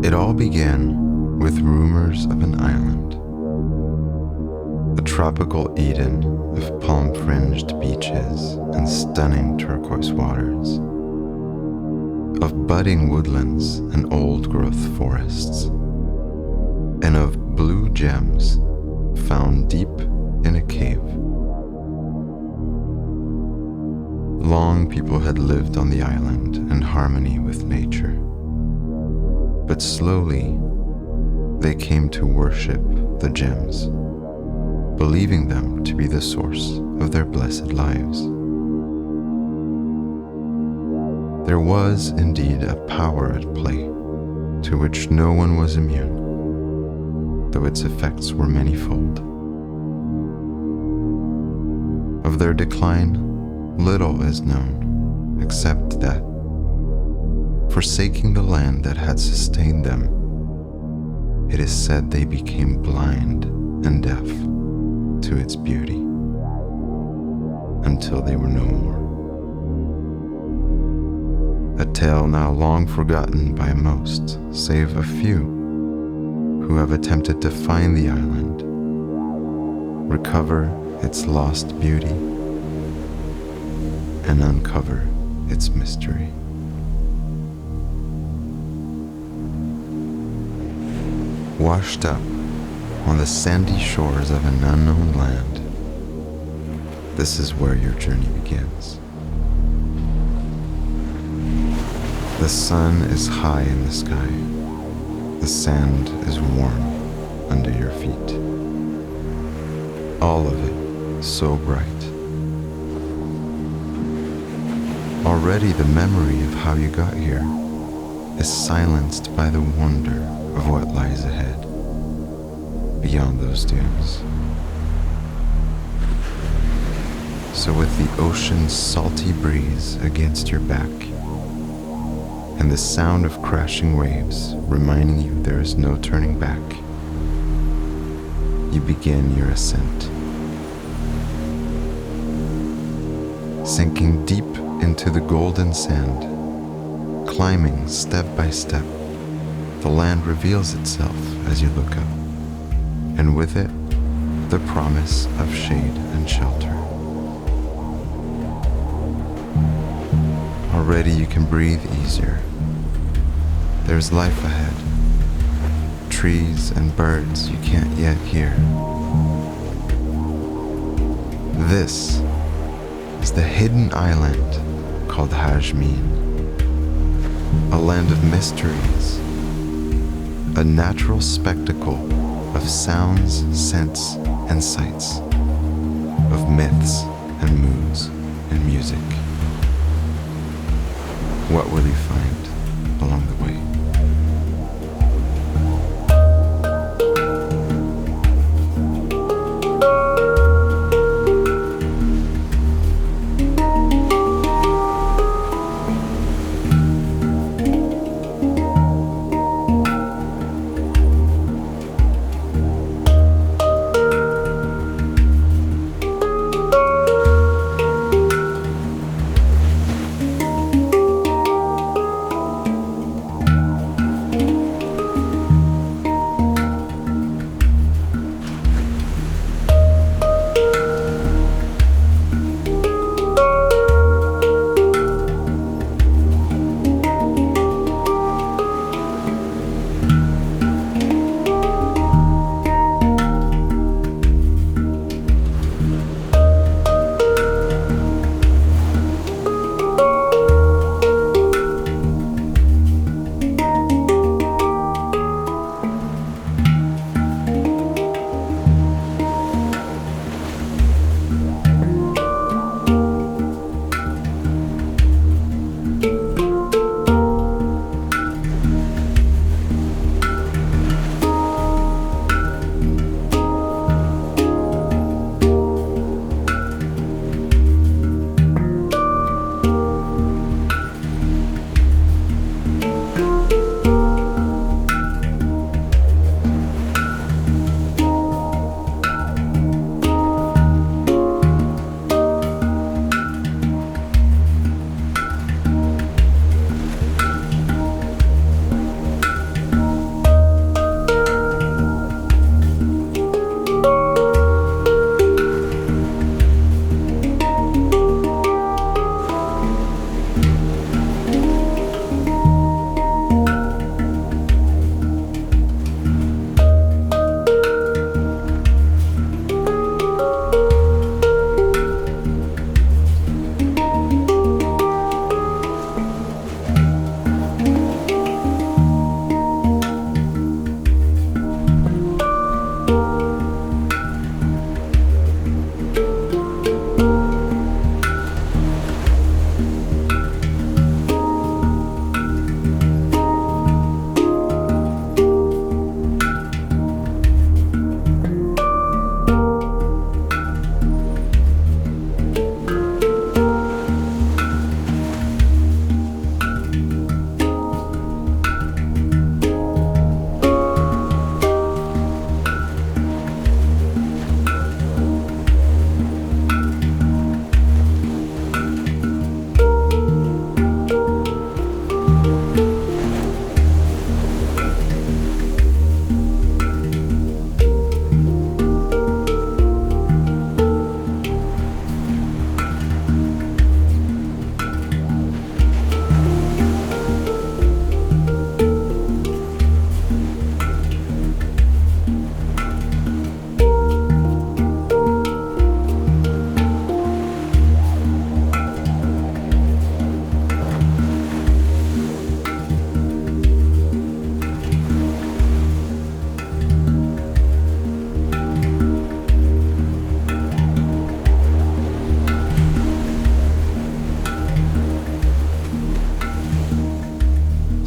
It all began with rumors of an island, a tropical Eden of palm-fringed beaches and stunning turquoise waters, of budding woodlands and old-growth forests, and of blue gems found deep in a cave. Long people had lived on the island in harmony with nature, but slowly they came to worship the gems, believing them to be the source of their blessed lives. There was indeed a power at play to which no one was immune, though its effects were manifold. Of their decline, little is known, except that, forsaking the land that had sustained them, it is said they became blind and deaf to its beauty, until they were no more. A tale now long forgotten by most, save a few who have attempted to find the island, recover its lost beauty, and uncover its mystery. Washed up on the sandy shores of an unknown land, this is where your journey begins. The sun is high in the sky. The sand is warm under your feet. All of it so bright. Already the memory of how you got here is silenced by the wonder of what lies ahead, beyond those dunes. So with the ocean's salty breeze against your back, and the sound of crashing waves reminding you there is no turning back, you begin your ascent. Sinking deep into the golden sand, climbing step by step, the land reveals itself as you look up, and with it, the promise of shade and shelter. Already you can breathe easier. There's life ahead, trees and birds you can't yet hear. This is the hidden island called Hajmeen, a land of mysteries, a natural spectacle of sounds, scents, and sights, of myths and moods and music. What will you find along the way?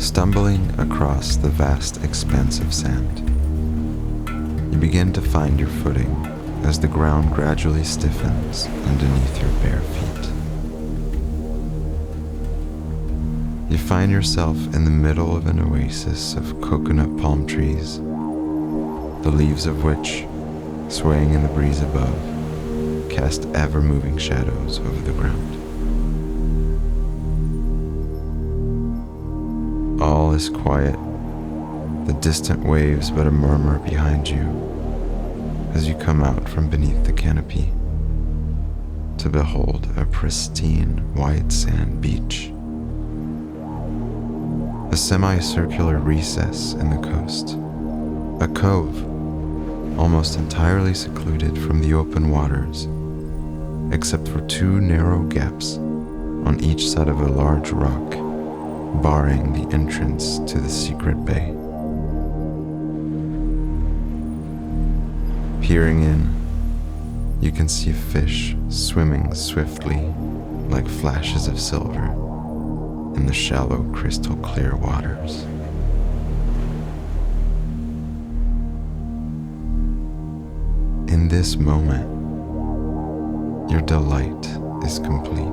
Stumbling across the vast expanse of sand, you begin to find your footing as the ground gradually stiffens underneath your bare feet. You find yourself in the middle of an oasis of coconut palm trees, the leaves of which, swaying in the breeze above, cast ever-moving shadows over the ground. All is quiet, the distant waves but a murmur behind you as you come out from beneath the canopy to behold a pristine white sand beach. A semicircular recess in the coast, a cove almost entirely secluded from the open waters, except for two narrow gaps on each side of a large rock, barring the entrance to the secret bay. Peering in, you can see fish swimming swiftly like flashes of silver in the shallow, crystal clear waters. In this moment, your delight is complete.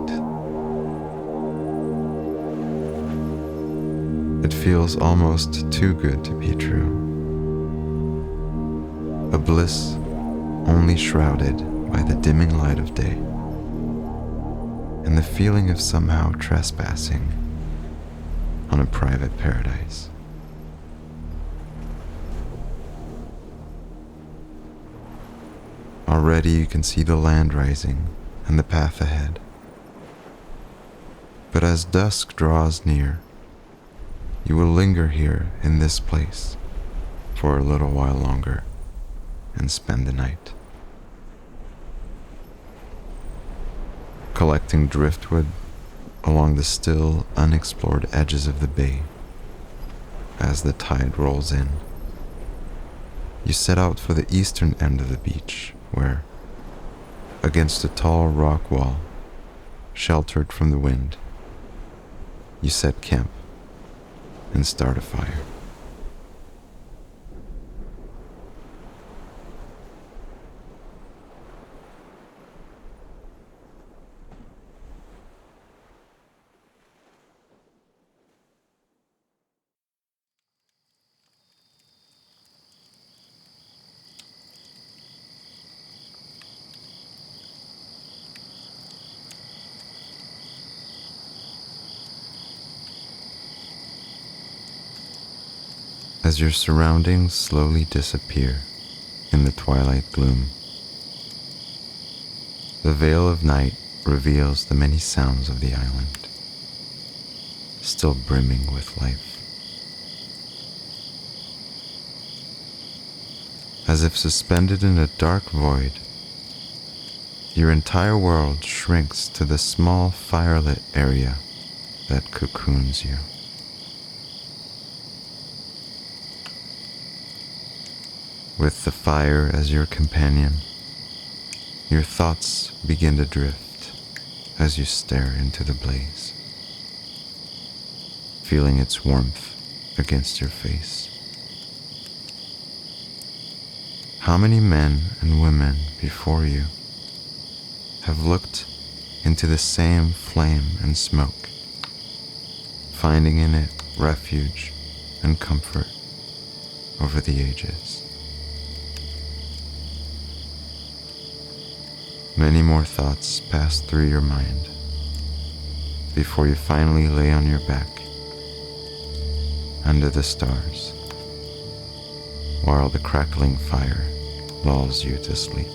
It feels almost too good to be true. A bliss only shrouded by the dimming light of day, and the feeling of somehow trespassing on a private paradise. Already you can see the land rising and the path ahead. But as dusk draws near, you will linger here in this place for a little while longer and spend the night. Collecting driftwood along the still unexplored edges of the bay as the tide rolls in, you set out for the eastern end of the beach where, against a tall rock wall, sheltered from the wind, you set camp and start a fire. As your surroundings slowly disappear in the twilight gloom, the veil of night reveals the many sounds of the island, still brimming with life. As if suspended in a dark void, your entire world shrinks to the small firelit area that cocoons you. With the fire as your companion, your thoughts begin to drift as you stare into the blaze, feeling its warmth against your face. How many men and women before you have looked into the same flame and smoke, finding in it refuge and comfort over the ages? Many more thoughts pass through your mind before you finally lay on your back under the stars while the crackling fire lulls you to sleep.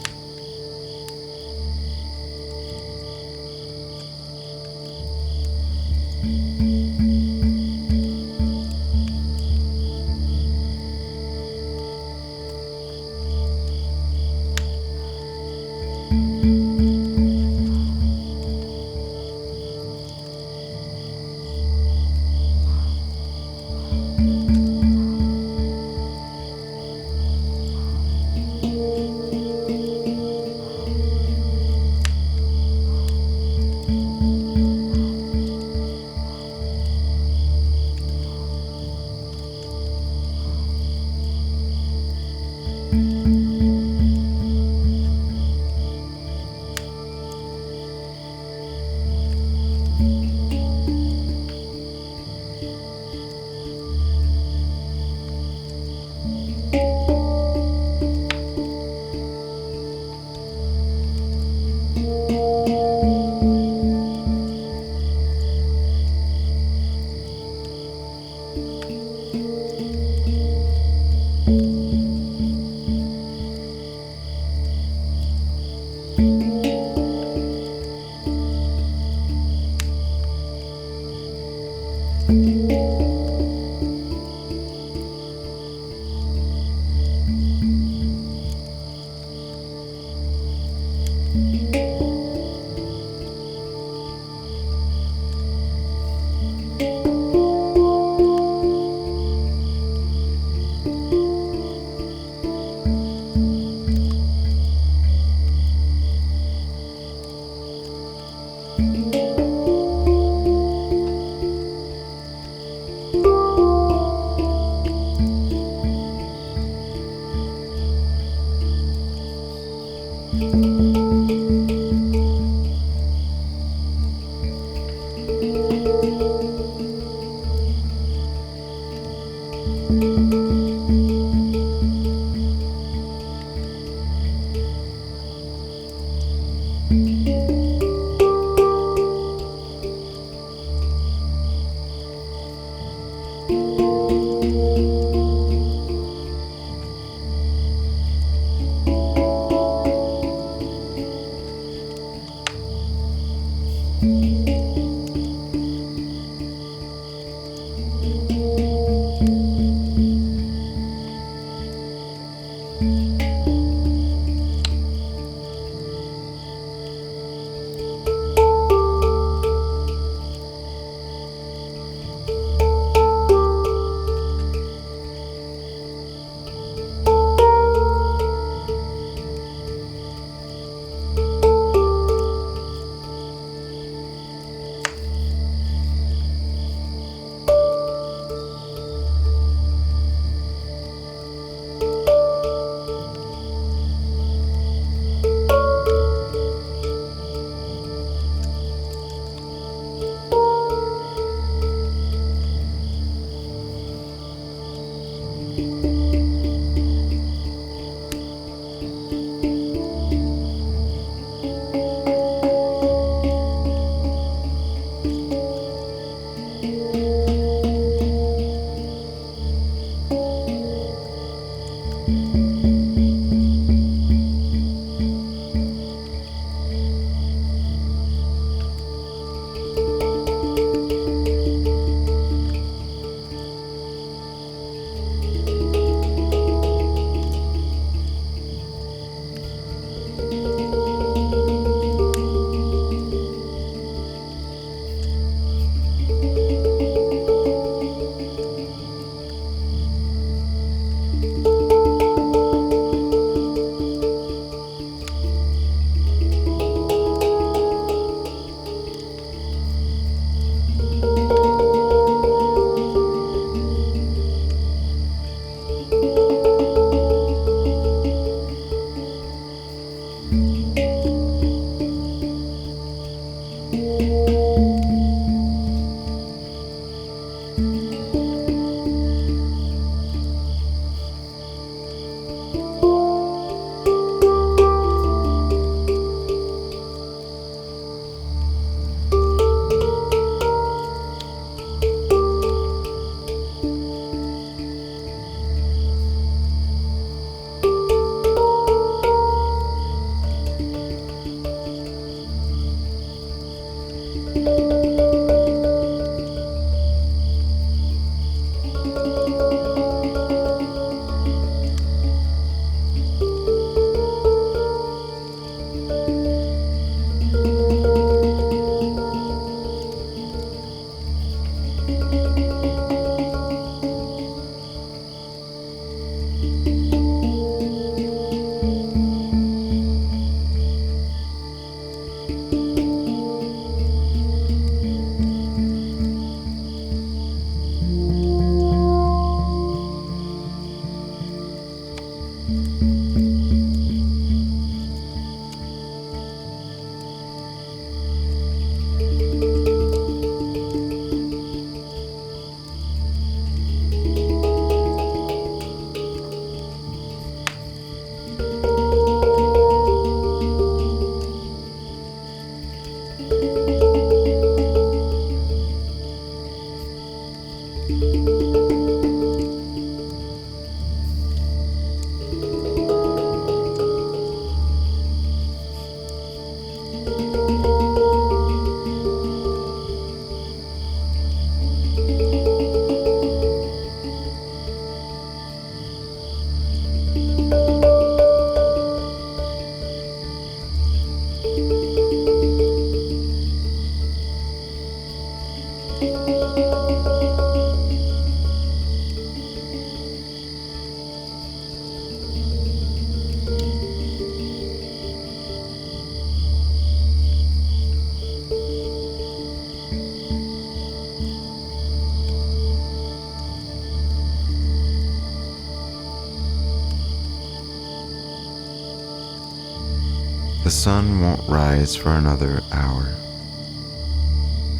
The sun won't rise for another hour,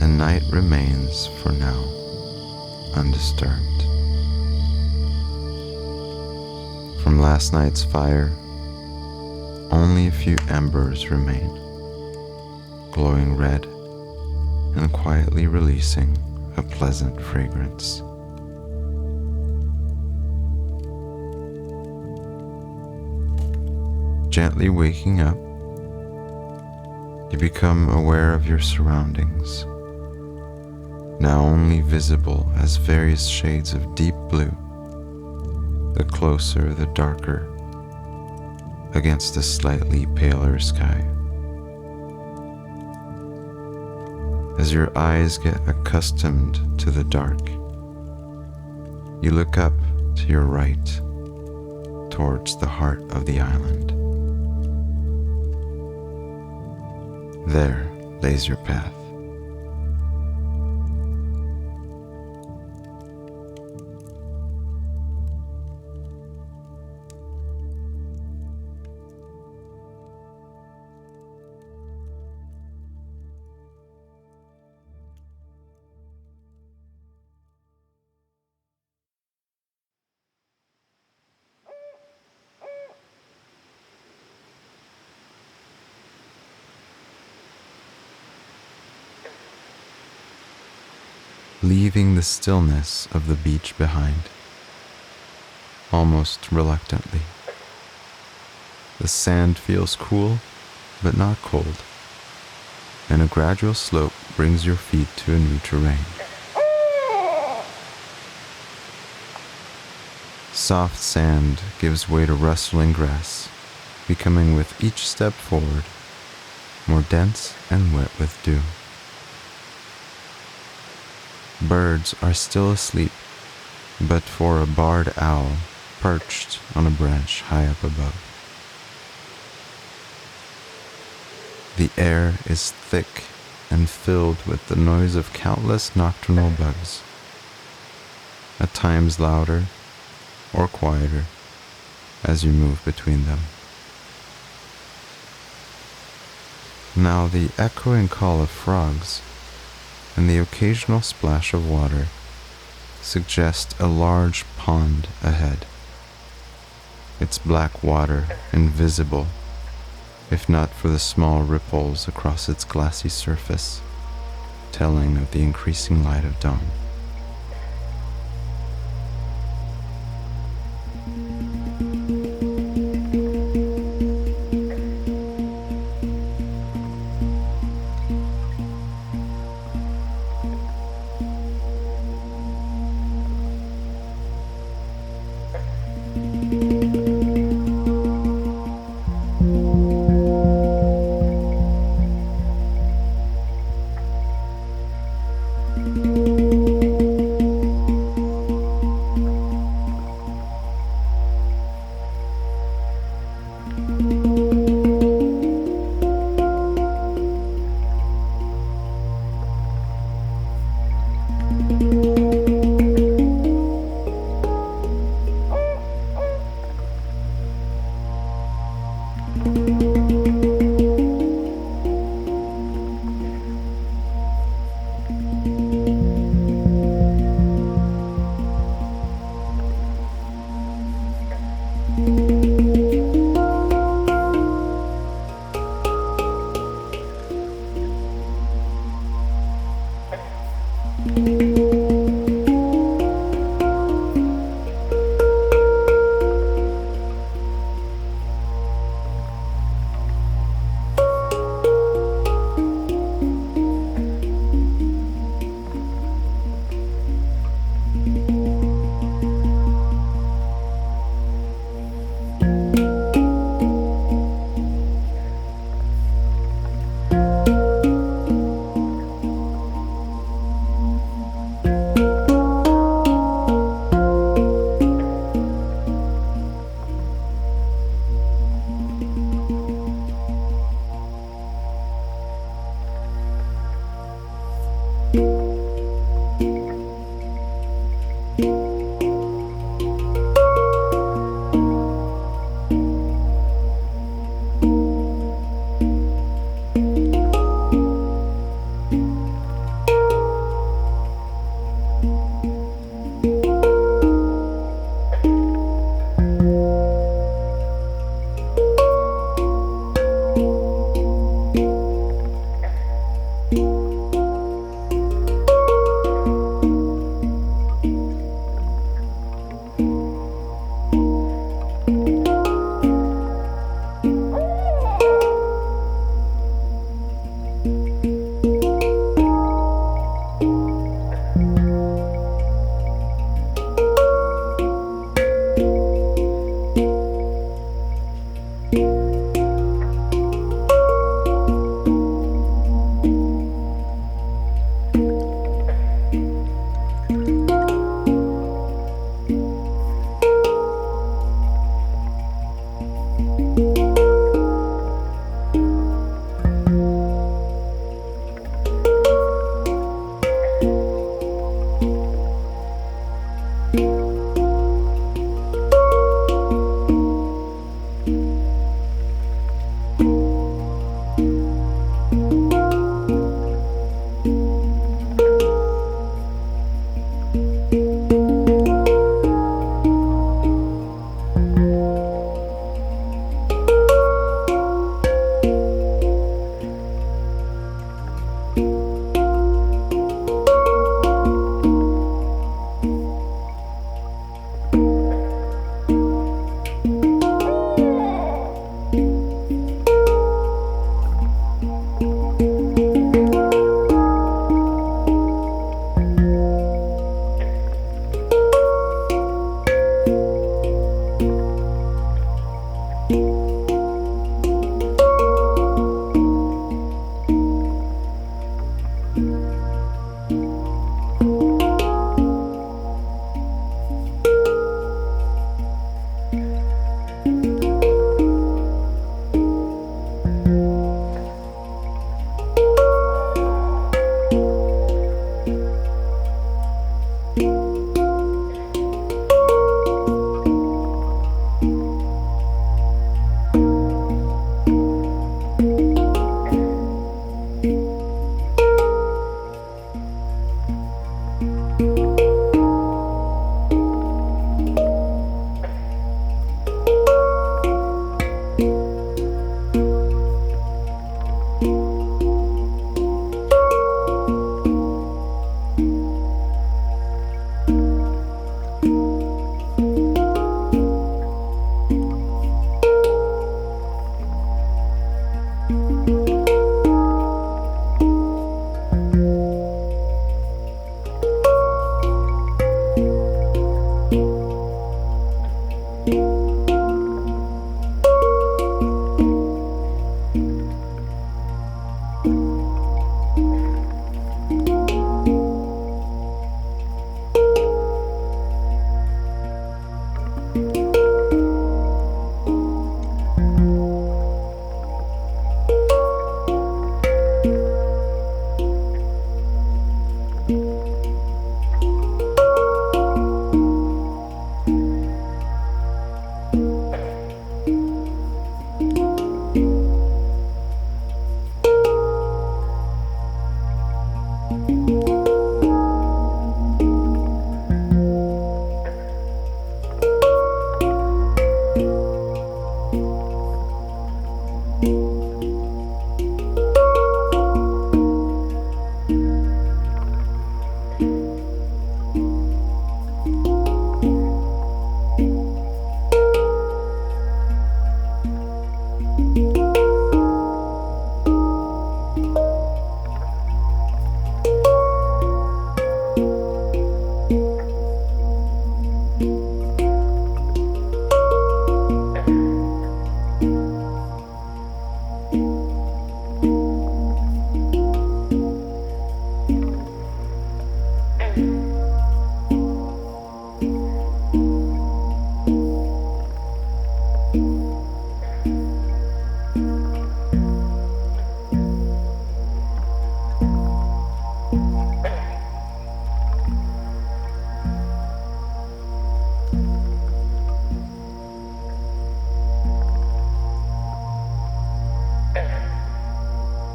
and night remains for now undisturbed. From last night's fire, only a few embers remain, glowing red and quietly releasing a pleasant fragrance. Gently waking up, you become aware of your surroundings, now only visible as various shades of deep blue, the closer the darker, against a slightly paler sky. As your eyes get accustomed to the dark, you look up to your right towards the heart of the island. There lays your path. Leaving the stillness of the beach behind, almost reluctantly. The sand feels cool, but not cold, and a gradual slope brings your feet to a new terrain. Soft sand gives way to rustling grass, becoming with each step forward more dense and wet with dew. Birds are still asleep, but for a barred owl perched on a branch high up above. The air is thick and filled with the noise of countless nocturnal bugs, at times louder or quieter as you move between them. Now the echoing call of frogs and the occasional splash of water suggest a large pond ahead, its black water invisible, if not for the small ripples across its glassy surface, telling of the increasing light of dawn.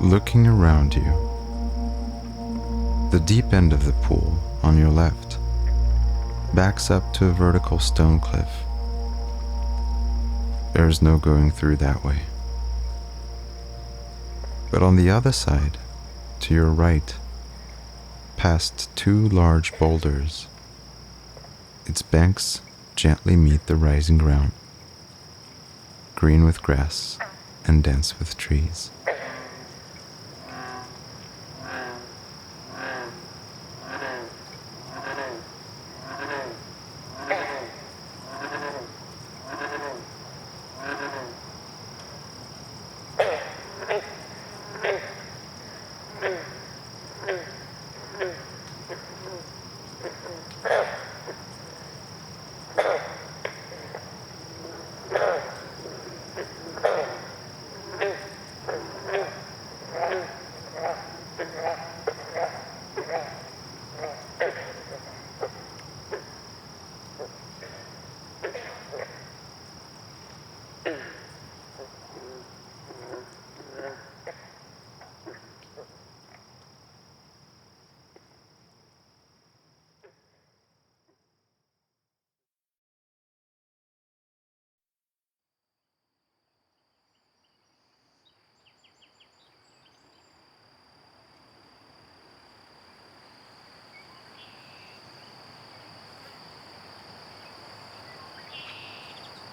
Looking around you, the deep end of the pool on your left backs up to a vertical stone cliff. There's no going through that way. But on the other side, to your right, past two large boulders, its banks gently meet the rising ground, green with grass and dense with trees.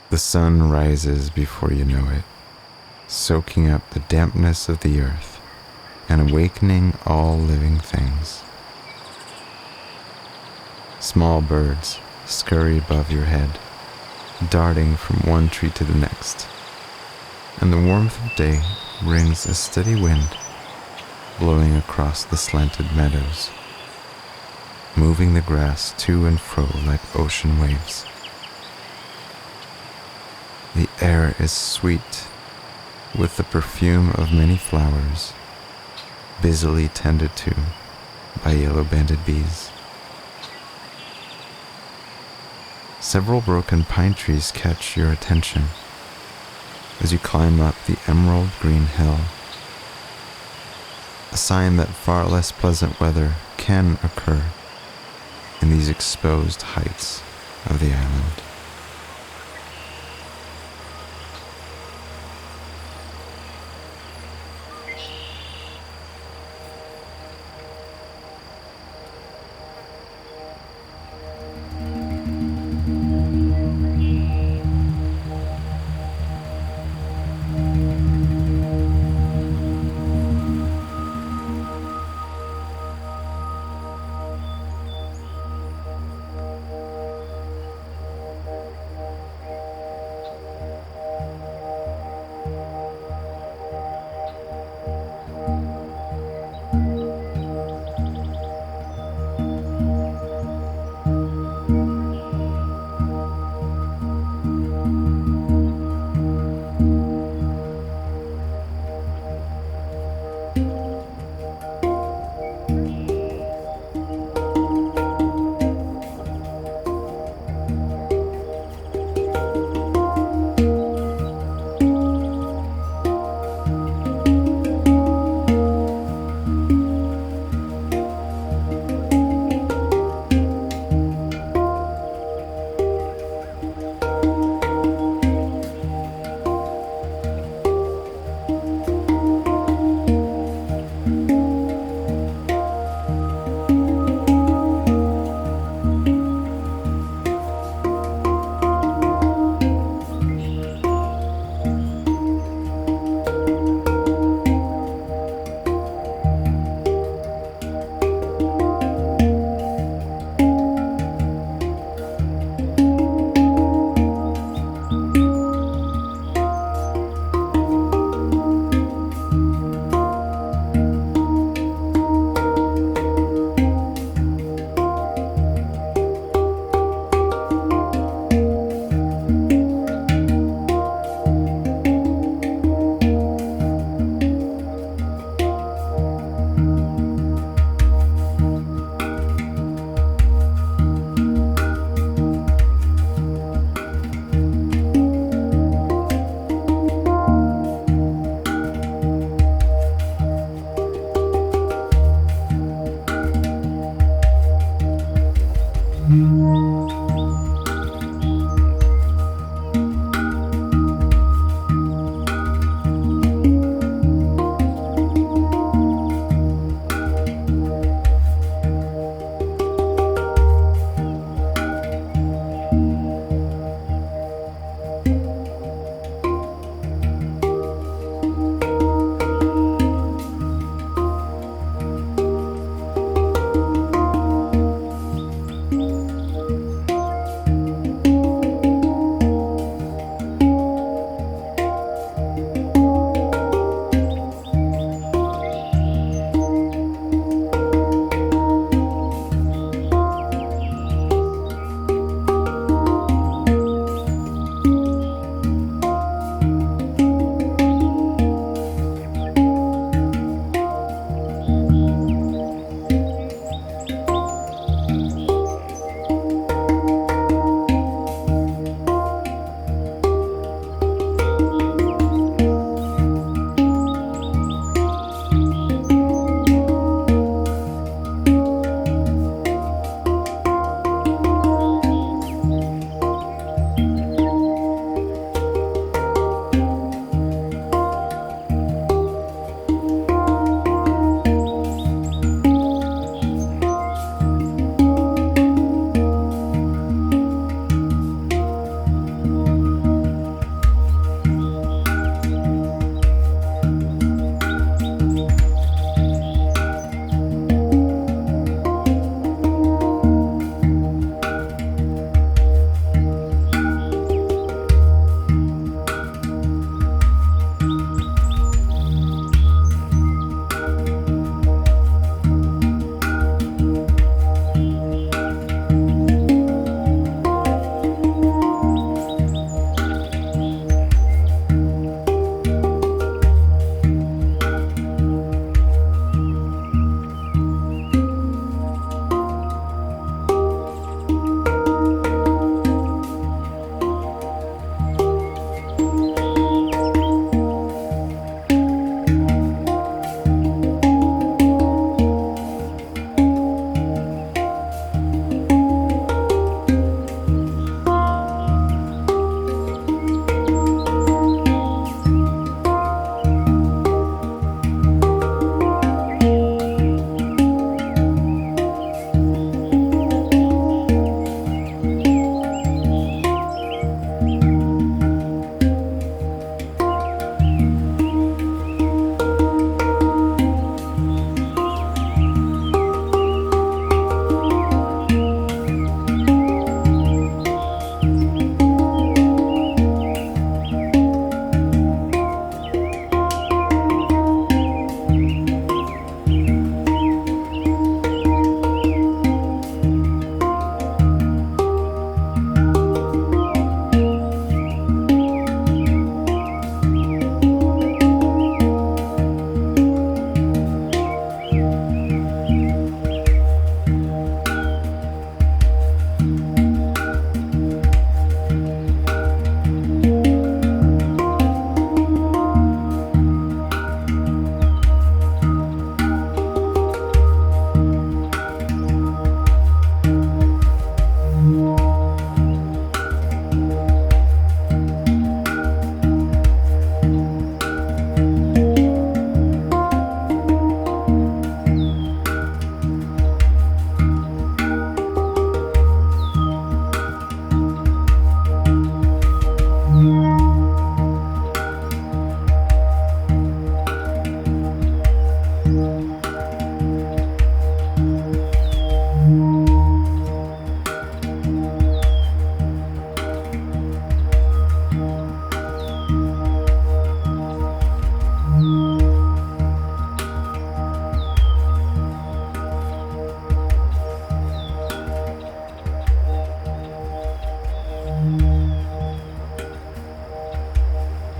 The sun rises before you know it, soaking up the dampness of the earth and awakening all living things. Small birds scurry above your head, darting from one tree to the next, and the warmth of day brings a steady wind blowing across the slanted meadows, moving the grass to and fro like ocean waves. The air is sweet with the perfume of many flowers, busily tended to by yellow-banded bees. Several broken pine trees catch your attention as you climb up the emerald green hill, a sign that far less pleasant weather can occur in these exposed heights of the island.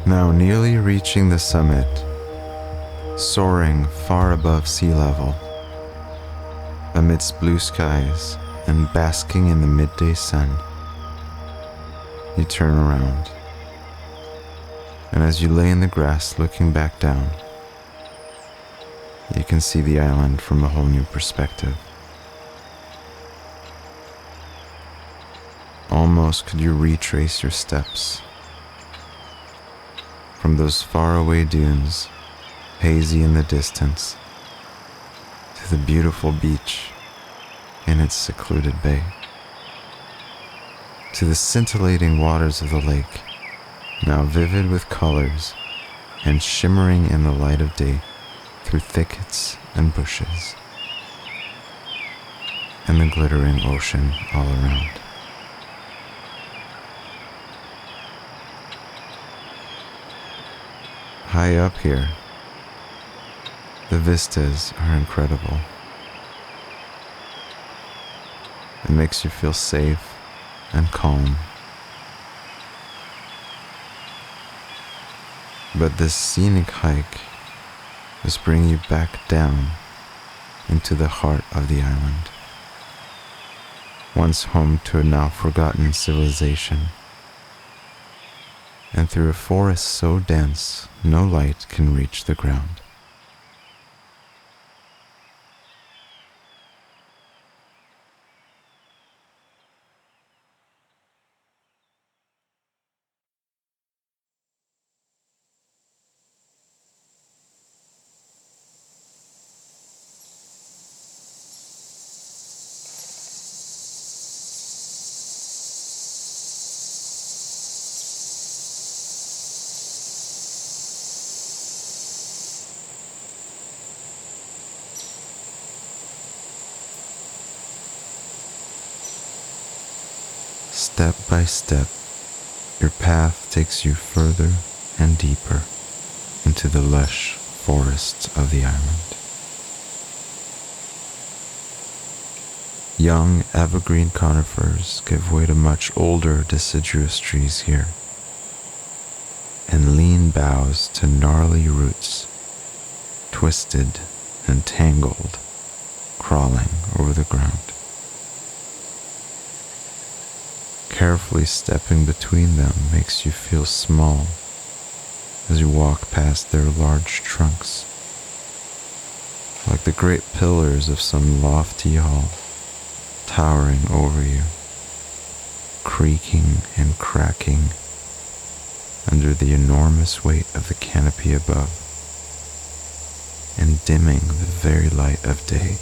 Now nearly reaching the summit, soaring far above sea level, amidst blue skies and basking in the midday sun, you turn around, and as you lay in the grass looking back down, you can see the island from a whole new perspective. Almost could you retrace your steps from those faraway dunes, hazy in the distance, to the beautiful beach in its secluded bay, to the scintillating waters of the lake, now vivid with colors and shimmering in the light of day through thickets and bushes, and the glittering ocean all around. High up here, the vistas are incredible. It makes you feel safe and calm. But this scenic hike must bring you back down into the heart of the island, once home to a now forgotten civilization, and through a forest so dense no light can reach the ground. Step by step, your path takes you further and deeper into the lush forests of the island. Young evergreen conifers give way to much older deciduous trees here, and lean boughs to gnarly roots, twisted and tangled, crawling over the ground. Carefully stepping between them makes you feel small as you walk past their large trunks, like the great pillars of some lofty hall towering over you, creaking and cracking under the enormous weight of the canopy above, and dimming the very light of day.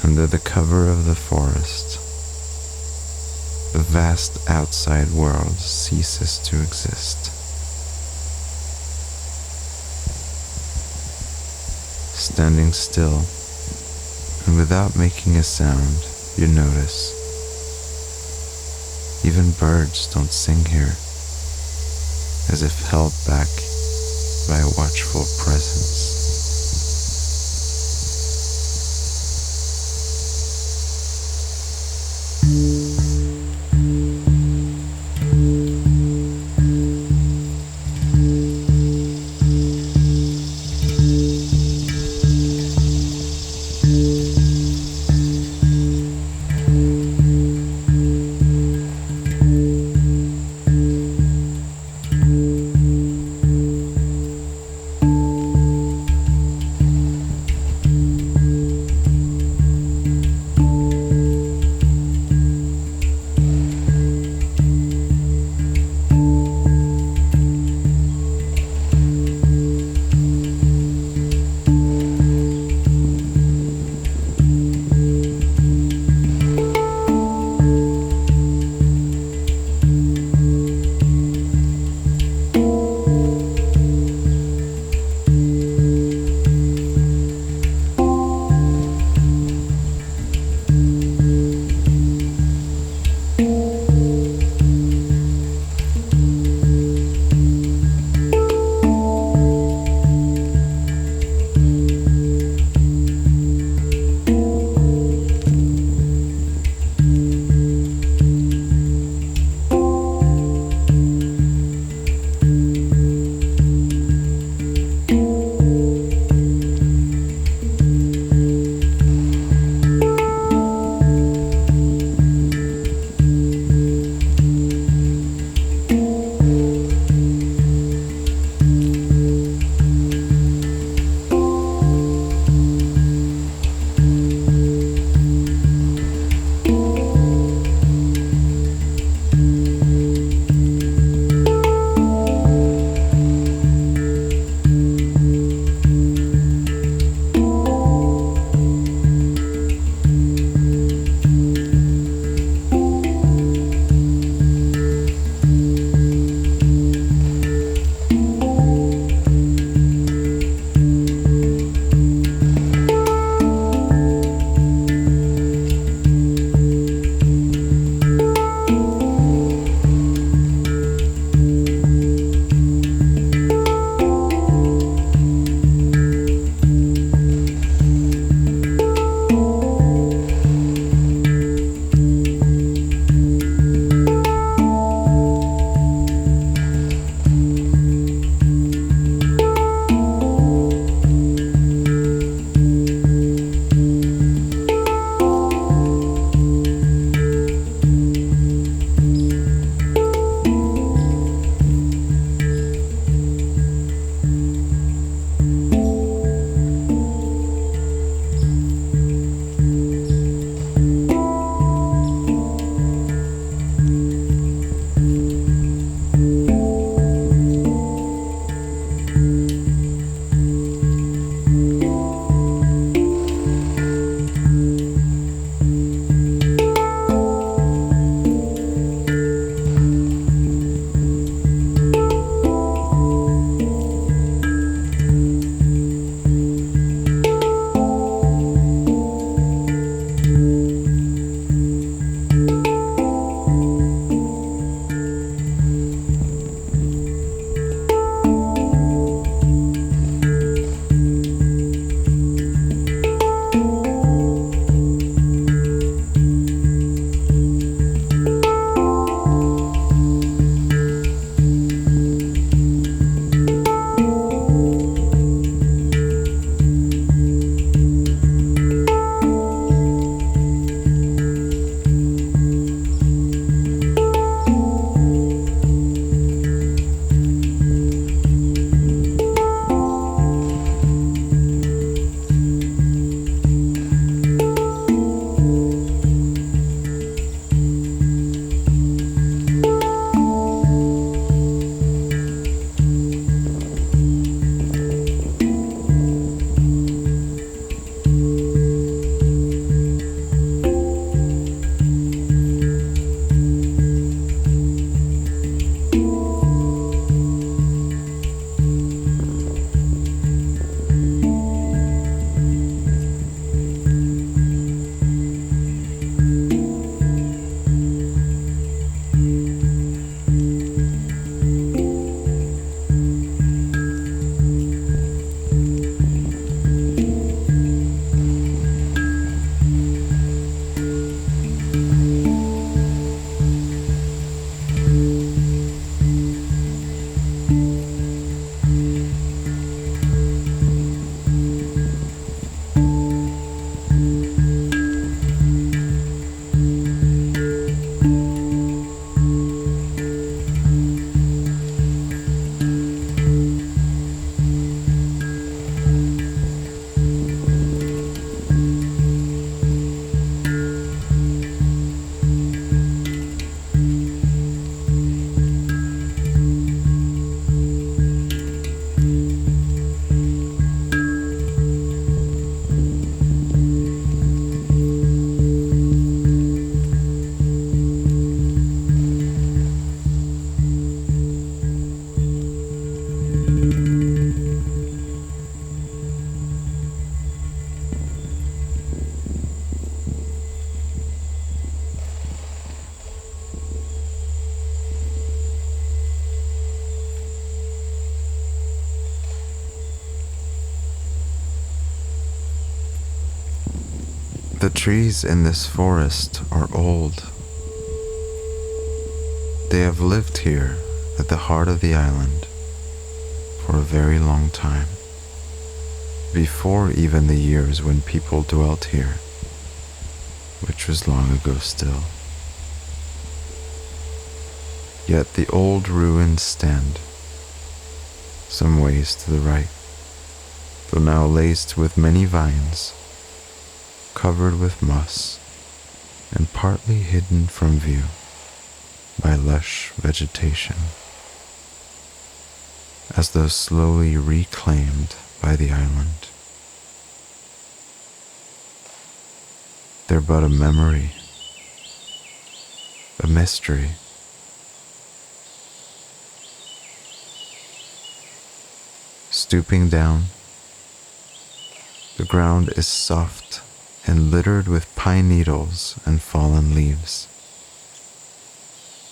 Under the cover of the forest, the vast outside world ceases to exist. Standing still, and without making a sound, you notice even birds don't sing here, as if held back by a watchful presence. The trees in this forest are old. They have lived here at the heart of the island for a very long time, before even the years when people dwelt here, which was long ago still. Yet the old ruins stand, some ways to the right, though now laced with many vines, covered with moss, and partly hidden from view by lush vegetation, as though slowly reclaimed by the island. They're but a memory, a mystery. Stooping down, the ground is soft and littered with pine needles and fallen leaves.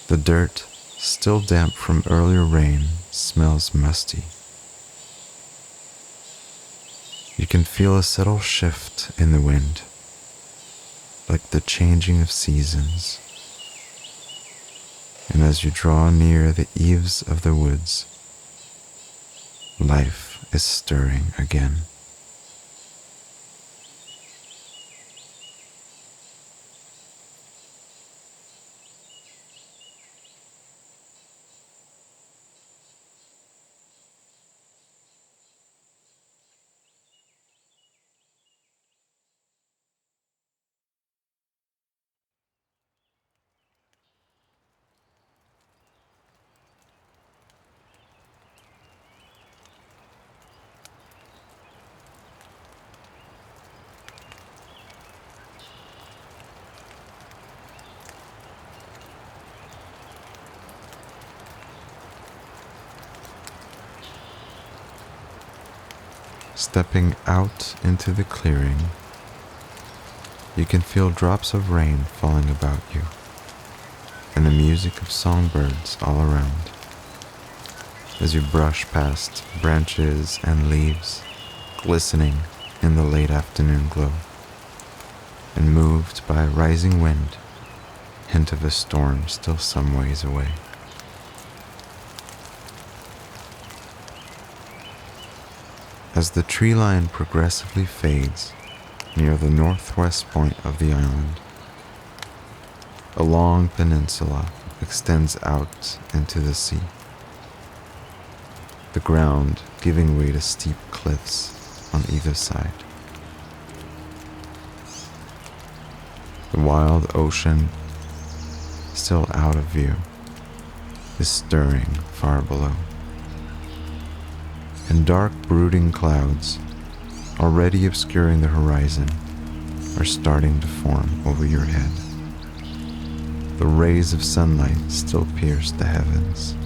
The dirt, still damp from earlier rain, smells musty. You can feel a subtle shift in the wind, like the changing of seasons. And as you draw near the eaves of the woods, life is stirring again. Stepping out into the clearing, you can feel drops of rain falling about you and the music of songbirds all around as you brush past branches and leaves glistening in the late afternoon glow, and moved by a rising wind, hint of a storm still some ways away. As the tree line progressively fades near the northwest point of the island, a long peninsula extends out into the sea, the ground giving way to steep cliffs on either side. The wild ocean, still out of view, is stirring far below, and dark brooding clouds, already obscuring the horizon, are starting to form over your head. The rays of sunlight still pierce the heavens.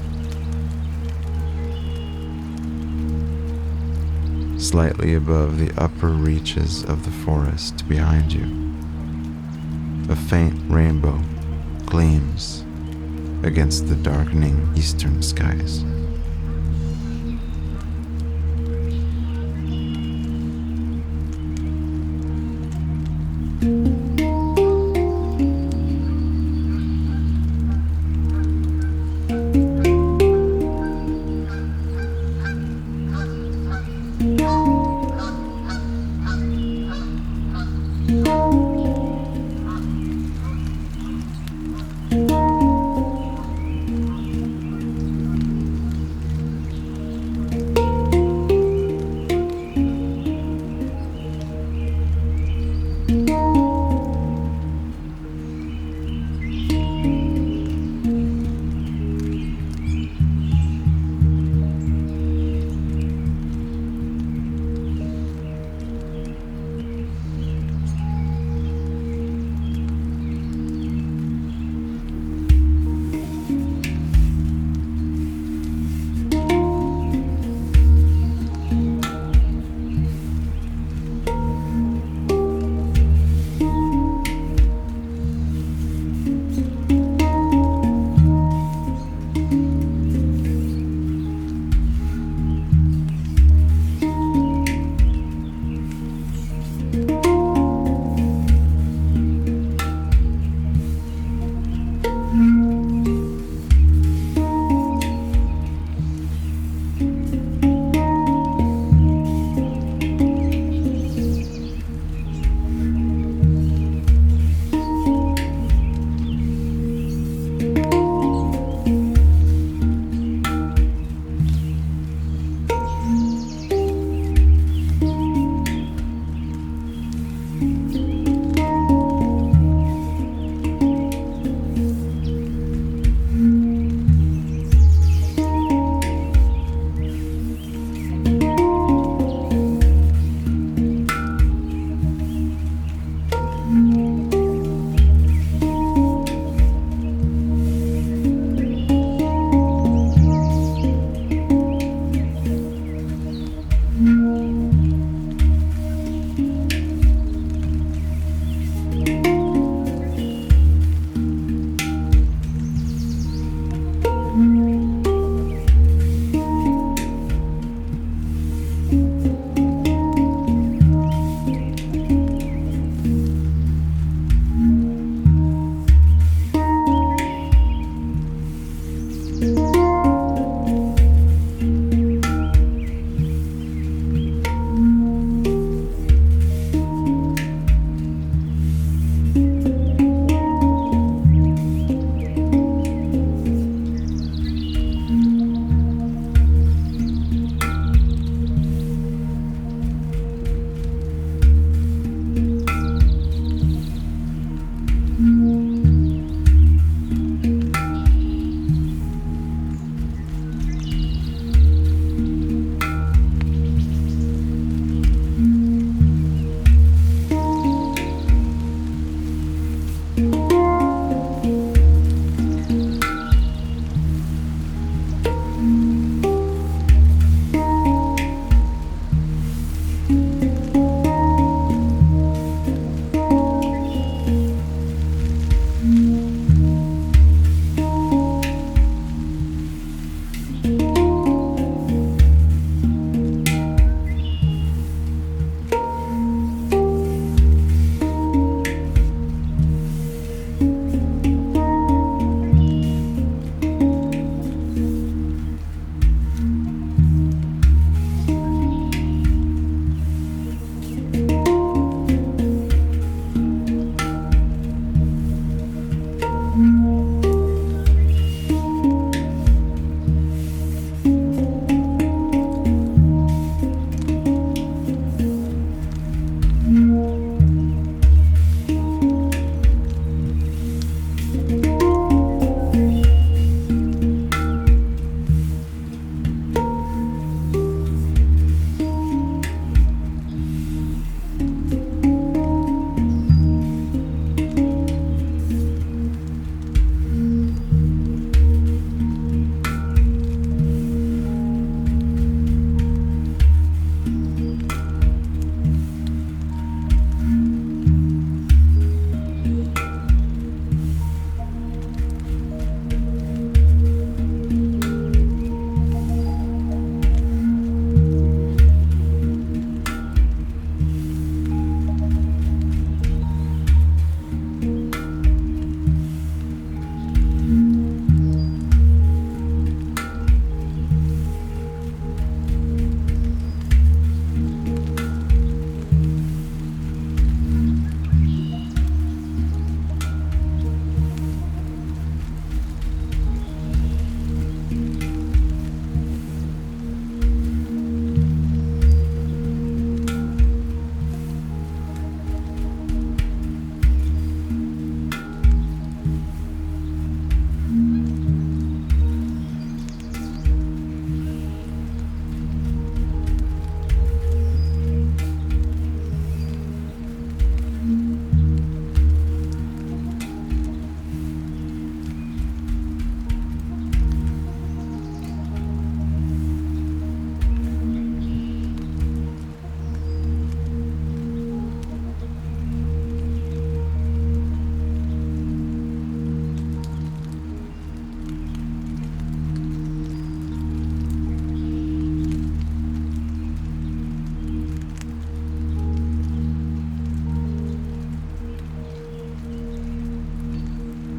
Slightly above the upper reaches of the forest behind you, a faint rainbow gleams against the darkening eastern skies.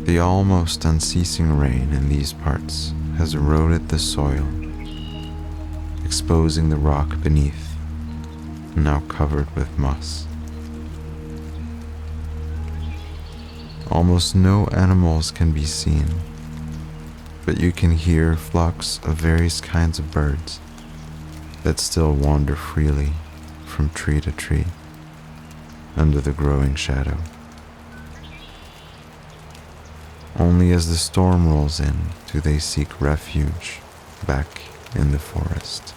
The almost unceasing rain in these parts has eroded the soil, exposing the rock beneath, now covered with moss. Almost no animals can be seen, but you can hear flocks of various kinds of birds that still wander freely from tree to tree under the growing shadow. Only as the storm rolls in do they seek refuge back in the forest.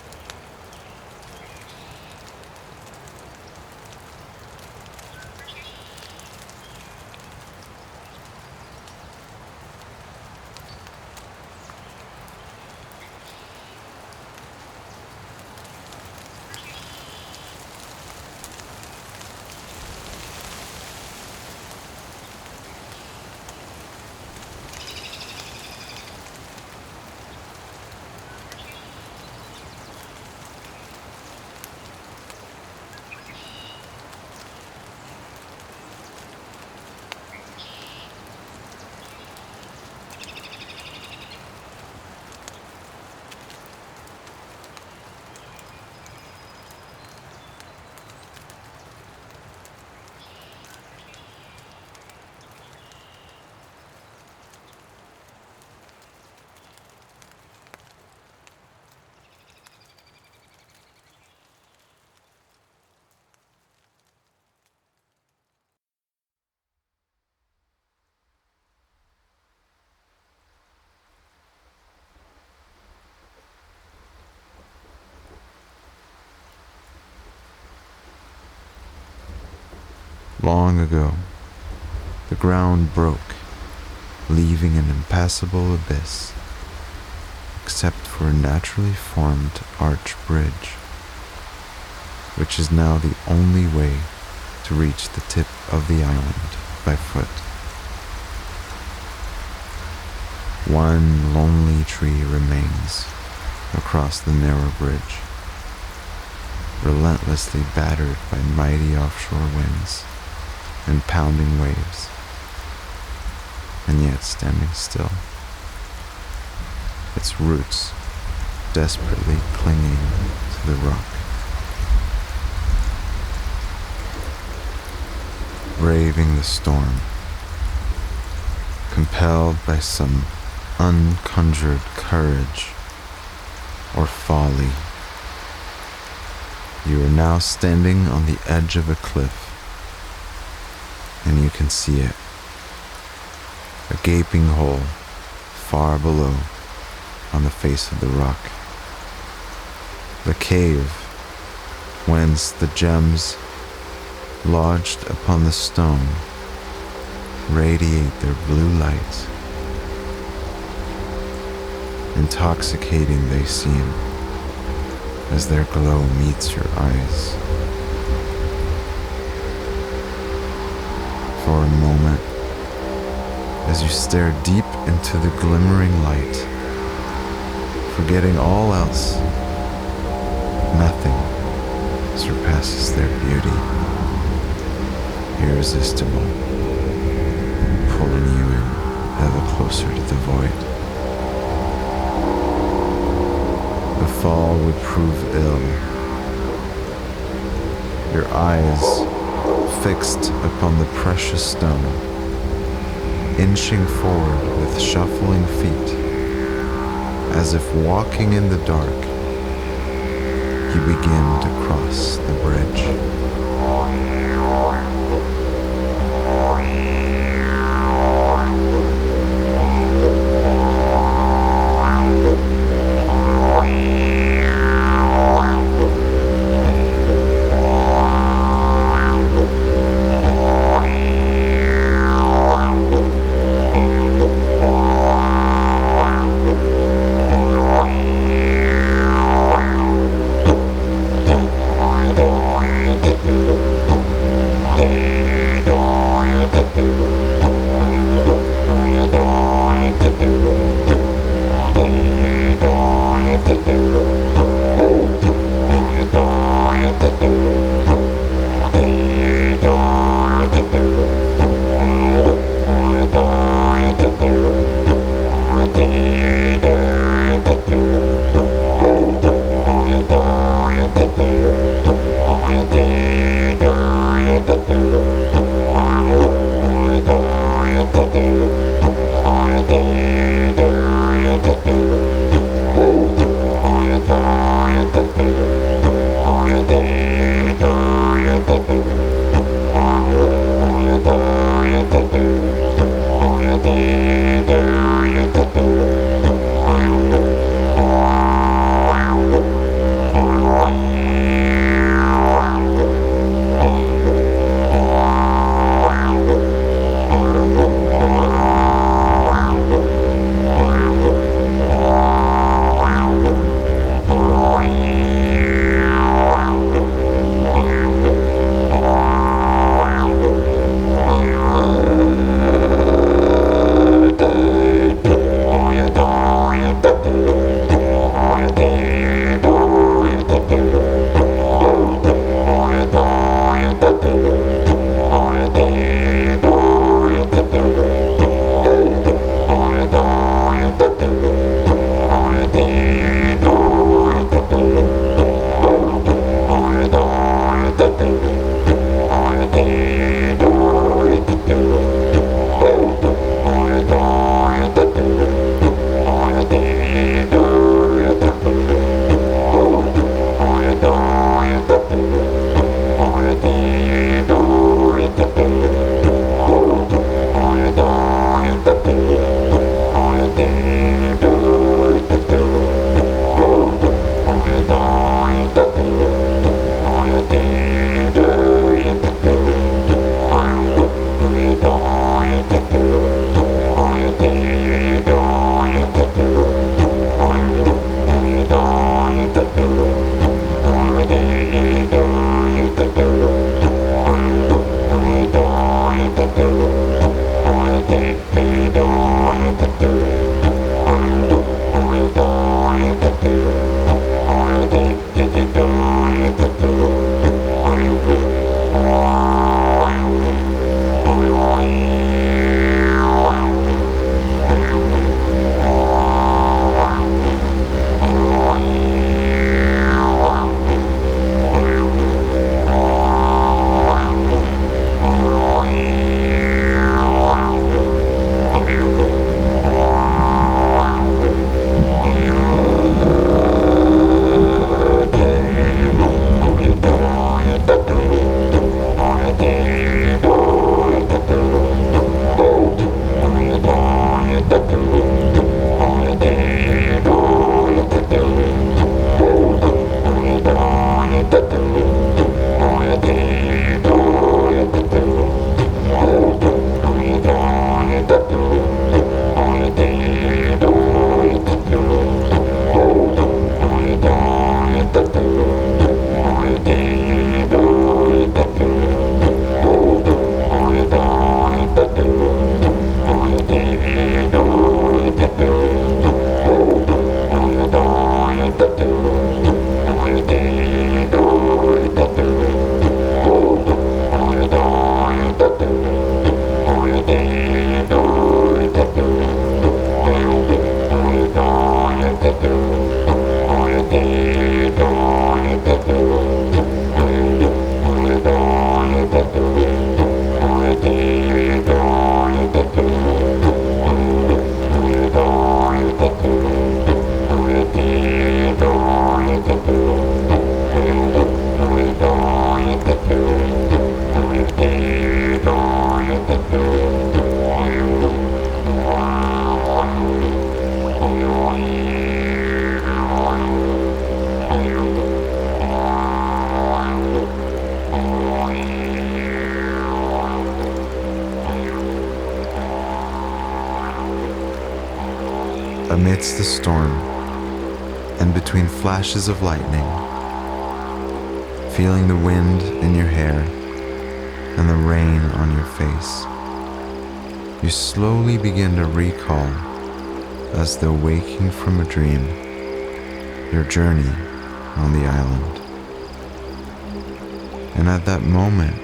Long ago, the ground broke, leaving an impassable abyss, except for a naturally formed arch bridge, which is now the only way to reach the tip of the island by foot. One lonely tree remains across the narrow bridge, relentlessly battered by mighty offshore winds and pounding waves, and yet standing still, its roots desperately clinging to the rock. Braving the storm, compelled by some unconjured courage or folly, you are now standing on the edge of a cliff, and you can see it, a gaping hole far below on the face of the rock. The cave whence the gems lodged upon the stone radiate their blue light. Intoxicating they seem as their glow meets your eyes. For a moment, as you stare deep into the glimmering light, forgetting all else, nothing surpasses their beauty, irresistible, pulling you in ever closer to the void. The fall would prove ill. Your eyes fixed upon the precious stone, inching forward with shuffling feet, as if walking in the dark, you begin to cross the bridge. amidst the storm and between flashes of lightning, feeling the wind in your hair and the rain on your face, you slowly begin to recall, as though waking from a dream, your journey on the island. And at that moment,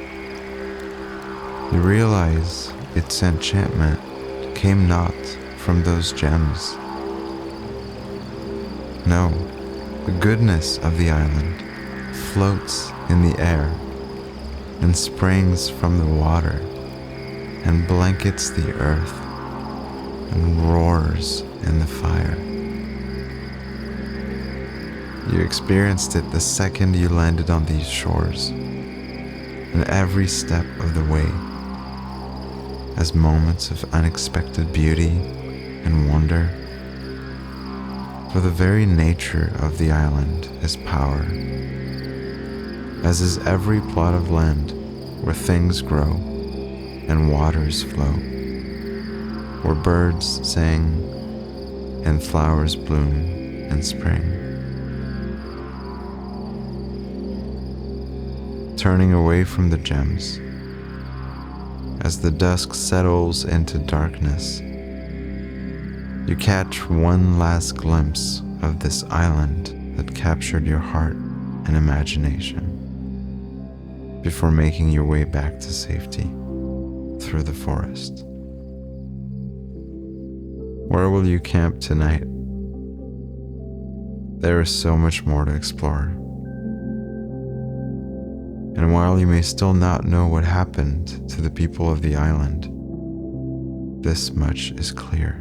you realize its enchantment came not from those gems. No, the goodness of the island floats in the air and springs from the water and blankets the earth and roars in the fire. You experienced it the second you landed on these shores, and every step of the way as moments of unexpected beauty and wonder. For the very nature of the island is power, as is every plot of land where things grow and waters flow, where birds sing and flowers bloom in spring. Turning away from the gems, as the dusk settles into darkness, you catch one last glimpse of this island that captured your heart and imagination before making your way back to safety through the forest. Where will you camp tonight? There is so much more to explore. And while you may still not know what happened to the people of the island, this much is clear.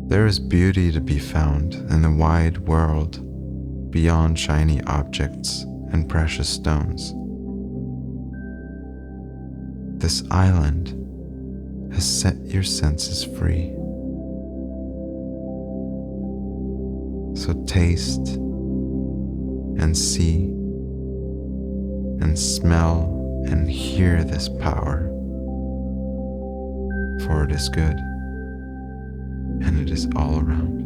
There is beauty to be found in the wide world beyond shiny objects and precious stones. This island has set your senses free. So taste and see and smell and hear this power, for it is good and it is all around.